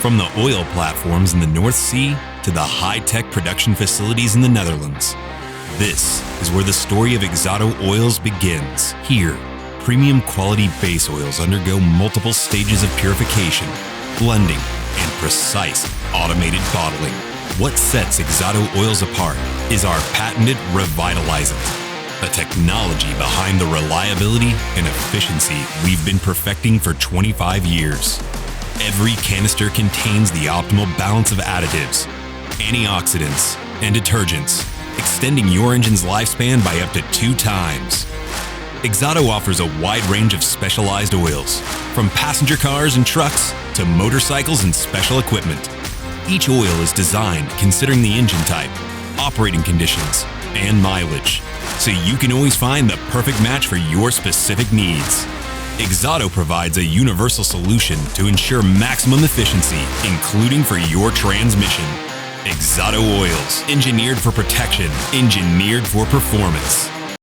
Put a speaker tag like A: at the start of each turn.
A: From the oil platforms in the North Sea to the high-tech production facilities in the Netherlands, this is where the story of XADO Oils begins. Here, premium quality base oils undergo multiple stages of purification, blending, and precise automated bottling. What sets XADO Oils apart is our patented Revitalizant, the technology behind the reliability and efficiency we've been perfecting for 25 years. Every canister contains the optimal balance of additives, antioxidants, and detergents, extending your engine's lifespan by up to 2 times. XADO offers a wide range of specialized oils, from passenger cars and trucks to motorcycles and special equipment. Each oil is designed considering the engine type, operating conditions, and mileage, so you can always find the perfect match for your specific needs. XADO provides a universal solution to ensure maximum efficiency, including for your transmission. XADO Oils, engineered for protection, engineered for performance.